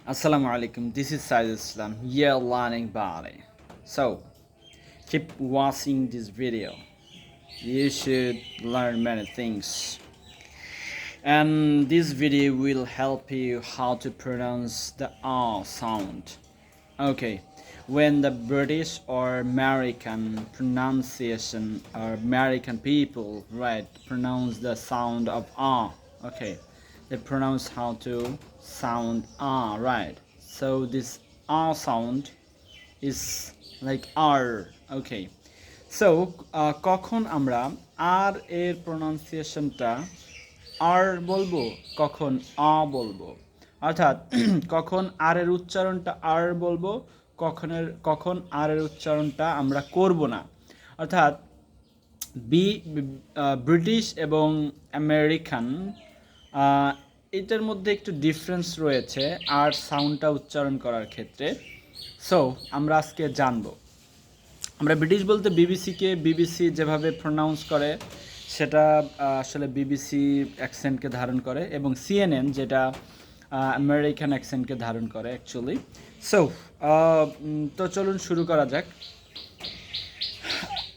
Assalamu alaikum. This is Said Islam. You're learning Bali. So keep watching this video. You should learn many things. And this video will help you how to pronounce the R sound. Okay. When the British or American pronunciation or American people, right, pronounce the sound of R. Okay. They pronounce how to sound R, right? So this R sound is like R. Okay. So কখন আমরা আর এর প্রনাউন্সিয়েশনটা আর বলবো, কখন আ বলবো, অর্থাৎ কখন আর এর উচ্চারণটা আর বলবো, কখন আর এর উচ্চারণটা আমরা করব না। অর্থাৎ ব্রিটিশ এবং আমেরিকান এটার মধ্যে একটু ডিফারেন্স রয়েছে আর সাউন্ডটা উচ্চারণ করার ক্ষেত্রে। সো আমরা আজকে জানবো। আমরা ব্রিটিশ বলতে বিবিসি যেভাবে প্রনাউন্স করে সেটা আসলে বিবিসি অ্যাকসেন্টকে ধারণ করে, এবং সিএনএন যেটা আমেরিকান অ্যাকসেন্টকে ধারণ করে অ্যাকচুয়ালি। সো তো চলুন শুরু করা যাক।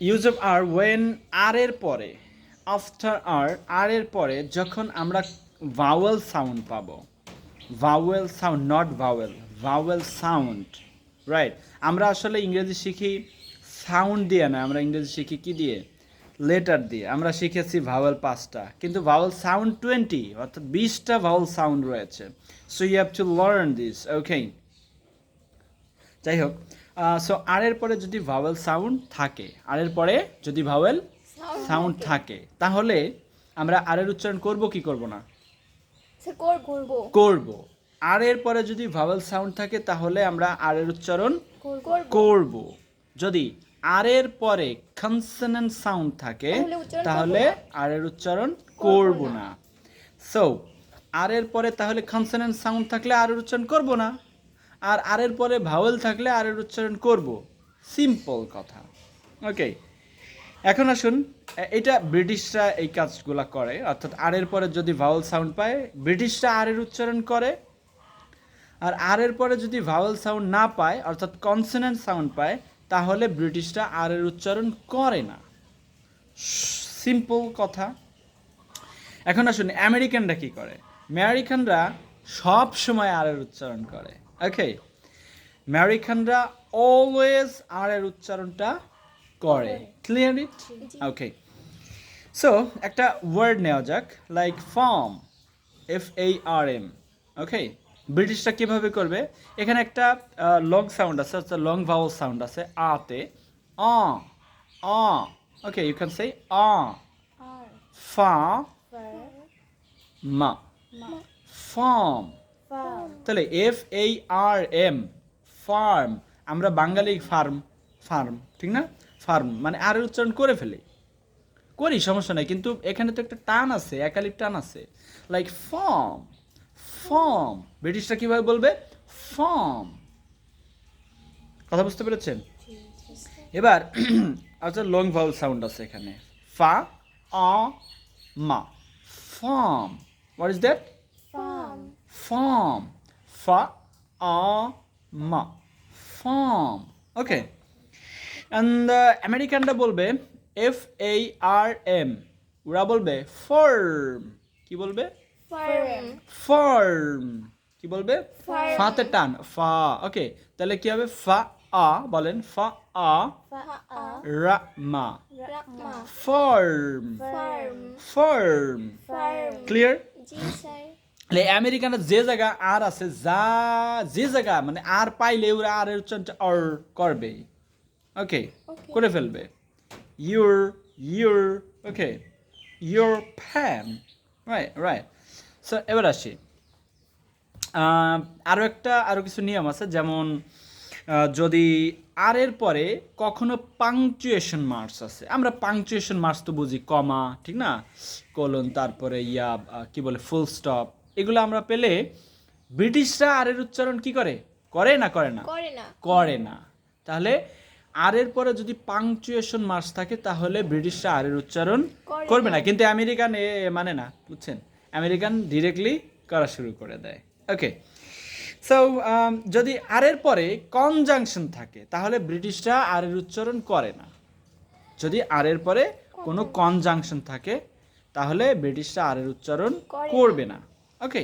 ইউজ অফ আর ওয়েন আর এর পরে, আফটার আর এর পরে যখন আমরা ভাওয়েল সাউন্ড পাবো, vowel sound, not vowel sound, right. আমরা আসলে ইংরেজি শিখি সাউন্ড দিয়ে না, আমরা ইংরেজি শিখি কি দিয়ে? লেটার দিয়ে। আমরা শিখেছি ভাওয়েল 5টা, কিন্তু ভাওয়েল সাউন্ড 20, অর্থাৎ 20টা ভাওয়েল সাউন্ড রয়েছে। So you have to learn this, okay. যাই হোক, সো আর এর পরে যদি ভাওয়েল সাউন্ড থাকে, আর এর পরে যদি ভাওয়েল সাউন্ড থাকে, তাহলে আমরা আর এর উচ্চারণ করব কি করব না? করব। আর এর পরে যদি ভাওয়েল সাউন্ড থাকে তাহলে আমরা আর এর উচ্চারণ করব। যদি আর এর পরে কনসোনেন্ট সাউন্ড থাকে তাহলে আর এর উচ্চারণ করব না। সো আর এর পরে তাহলে কনসোনেন্ট সাউন্ড থাকলে আর এর উচ্চারণ করব না, আর এর পরে ভাওয়েল থাকলে আর এর উচ্চারণ করব। সিম্পল কথা, ওকে। এখন আসুন, এটা ব্রিটিশরা এই কাজগুলো করে, অর্থাৎ আর এর পরে যদি ভাওয়েল সাউন্ড পায় ব্রিটিশরা আর এর উচ্চারণ করে, আর এর পরে যদি ভাওয়েল সাউন্ড না পায় অর্থাৎ কনসোনেন্ট সাউন্ড পায় তাহলে ব্রিটিশরা আর এর উচ্চারণ করে না। সিম্পল কথা। এখন আসুন আমেরিকানরা কি করে। আমেরিকানরা সব সময় আর এর উচ্চারণ করে, ওকে। আমেরিকানরা অলওয়েজ আর এর উচ্চারণটা করে। ক্লিয়ার ইট? ওকে। সো একটা ওয়ার্ড নেওয়া যাক, লাইক ফার্ম, FARM, ওকে। ব্রিটিশরা কীভাবে করবে? এখানে একটা লং সাউন্ড আছে, অর্থাৎ লং ভাওয়েল সাউন্ড আছে আতে, আ, ওকে। ইউ ক্যান সে আ, ফা, মা, ফার্ম। তাহলে FARM, ফার্ম। আমরা বাঙালি ফার্ম, ঠিক না? ফার্ম মানে আর উচ্চারণ করে ফেলি, করি, সমস্যা নাই, কিন্তু এখানে তো একটা টান আছে, একালিপ টান আছে, লাইক ফার্ম। ব্রিটিশরা কিভাবে বলবে? ফার্ম। কথা বুঝতে পেরেছেন? এবার আচ্ছা, লং ভাওয়েল সাউন্ড আছে এখানে, ফা, আ, মা, farm. What is that? Farm. ফা, আ, মা, ফার্ম, ওকে। অ্যান্ড আমেরিকানরা বলবে FARM, ওরা বলবে ফার্ম। কি বলবে? ফার্ম। কি বলবে? ফাতে টান, ফা, ওকে। তাহলে কি হবে? ফা আ, বলেন, ফা আ, রা মা, ফার্ম। ক্লিয়ার? আমেরিকানরা যে জায়গা আর আছে, যে জায়গা মানে আর পাইলে ওরা আর এর উচ্চারণটা আর করবে, ওকে, করে ফেলবে। Your, okay, your fan, right. So এবার আসি, আরও কিছু নিয়ম আছে, যেমন যদি আর এর পরে কখনো পাংচুয়েশন মার্কস আছে, আমরা পাংচুয়েশন মার্কস তো বুঝি, কমা, ঠিক না, কোলন, তারপরে কি বলে, ফুল স্টপ, এগুলো আমরা পেলে ব্রিটিশরা আর এর উচ্চারণ কি করে? করে না করে না। তাহলে আর এর পরে যদি পাংচুয়েশন মার্কস থাকে তাহলে ব্রিটিশরা আর এর উচ্চারণ করবে না, কিন্তু আমেরিকান মানে না, বুঝছেন? আমেরিকান ডিরেক্টলি করা শুরু করে দেয়, ওকে। সো যদি আর এর পরে কনজাংশন থাকে তাহলে ব্রিটিশরা আর এর উচ্চারণ করে না। যদি আর এর পরে কোনো কনজাংশন থাকে তাহলে ব্রিটিশরা আর এর উচ্চারণ করবে না। ওকে,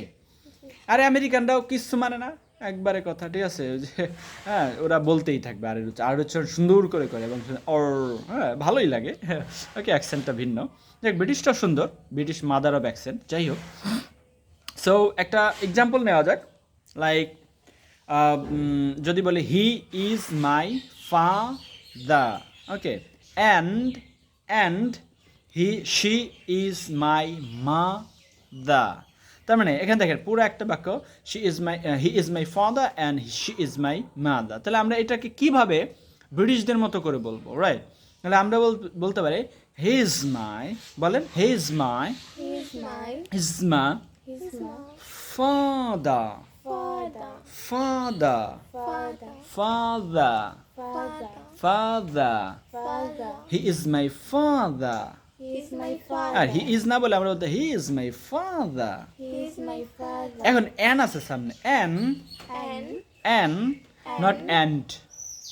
আর আমেরিকানরাও কিছু মানে না, একবারে কথা, ঠিক আছে, যে হ্যাঁ ওরা বলতেই থাকবে আর এর উচ্চারণ সুন্দর করে করে এবং হ্যাঁ ভালোই লাগে। ওকে, অ্যাকসেন্টটা ভিন্ন। দেখ, ব্রিটিশটা সুন্দর, ব্রিটিশ মাদার অফ অ্যাকসেন্ট, যাই হোক। সো একটা এক্সাম্পল নেওয়া যাক, লাইক যদি বলি হি is my father, okay, and she is my mother. তার মানে এখানে দেখেন পুরো একটা বাক্য, হি is my father and she is my mother. তাহলে আমরা এটাকে কিভাবে ব্রিটিশদের মতো করে বলবো, রাইট? তাহলে আমরা বলতে পারি হি ইজ মাই, বলেন he is my father, father, father, father. He is my father. আর he is না বলে আমরা বলতে he is my father. এখন n আছে সামনে, n, not and.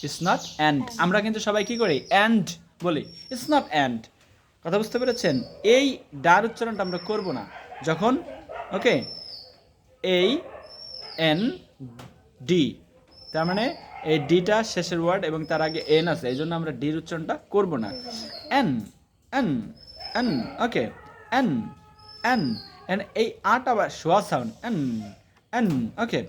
It's not and. আমরা কিন্তু সবাই কি করি, and বলি, it's not and. কথা বুঝতে পেরেছেন? এই ডার উচ্চারণটা আমরা করব না যখন, ওকে, এই এন ডি, তার মানে এই ডিটা শেষের ওয়ার্ড এবং তার আগে এন আছে, এই জন্য আমরা ডির উচ্চারণটা করব না। এন এন এন, ওকে, এন এন এন, এই আট আবার শোয়া সাউন্ড, এন এন, okay.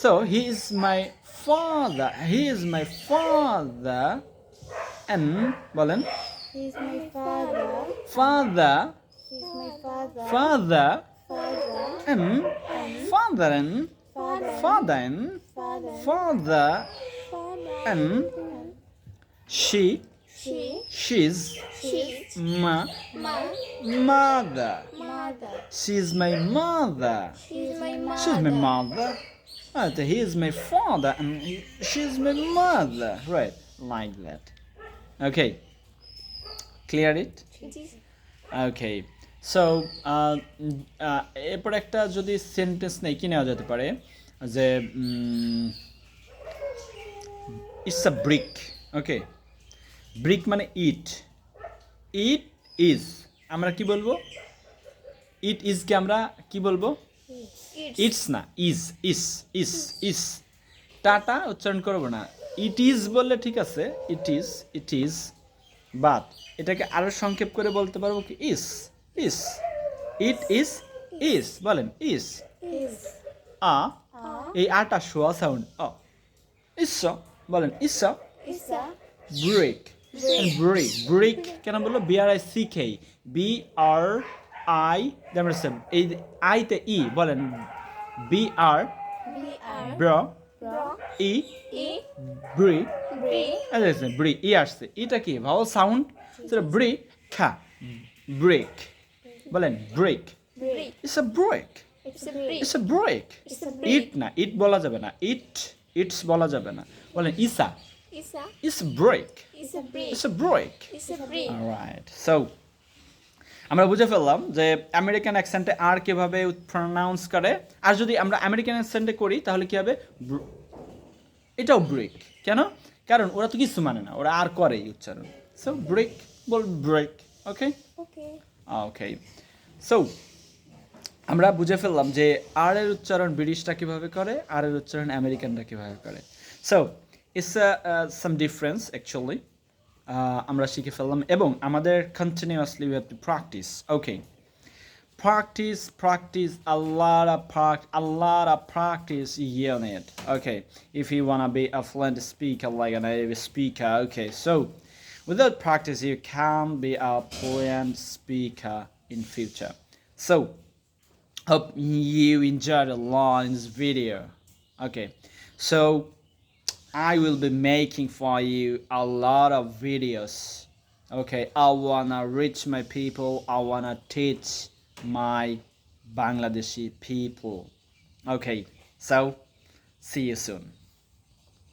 So he is my father, he is my father, এন বলেন, father, father, and father and father and father and she's mother, she's my mother, she's my mother, right? He is my father and she's my mother, right? Like that. Okay, clear it? Okay. So এরপর একটা যদি sentence নেই, কি নেওয়া যেতে পারে, যে it's a brick, okay, brick মানে ইট, ইট ইজ, আমরা কি বলবো, ইট ইজকে আমরা কি বলবো, ইটস না, is, is, is, is, tata উচ্চারণ করবো না, ইট ইজ বললে ঠিক আছে, it is, it is, but এটাকে আরো সংক্ষেপ করে বলতে পারবো কি, ইস, is, it is, বলেন is, এই আটা শোয়া সাউন্ড, ইসা, বলেন ইসা, ব্রেক, ব্রেক, ব্রেক কেন বললো, BRICK, BRI, এই আইতে ই, বলেন BR, ব্র, ই, ব্রি, ব্রি, ই আসছে, এটা কি ভাওয়াল সাউন্ড, সেটা ব্রি, খা, ব্রেক, বলেন break, it's a break, it's a break, ইট না, ইট বলা যাবে না, ইটস বলা যাবে না, বলেন ইসা, it's break, it's a break, alright. So আমরা বুঝে ফেললাম যে আমেরিকান অ্যাকসেন্টে আর কিভাবে প্রনাউন্স করে, আর যদি আমরা আমেরিকান অ্যাকসেন্টে করি তাহলে কি হবে, এটাও ব্রেক, কেন, কারণ ওরা তো কিছু মানে না, ওরা আর করে উচ্চারণ, সো ব্রেক বল, ব্রেক, ওকে, ওকে। সো আমরা বুঝে ফেললাম যে আর এর উচ্চারণ ব্রিটিশরা কীভাবে করে, আর এর উচ্চারণ আমেরিকানরা কীভাবে করে। So it's some difference actually, আমরা শিখে ফেললাম এবং আমাদের continuously we have to practice, okay, practice a lot of practice unit, okay, if you want to be a fluent speaker, like a native speaker, okay. So without practice you can't be a fluent speaker in future. So hope you enjoyed a lot in this video, okay. So I will be making for you a lot of videos, okay. I wanna reach my people, I wanna teach my Bangladeshi people, okay. So see you soon.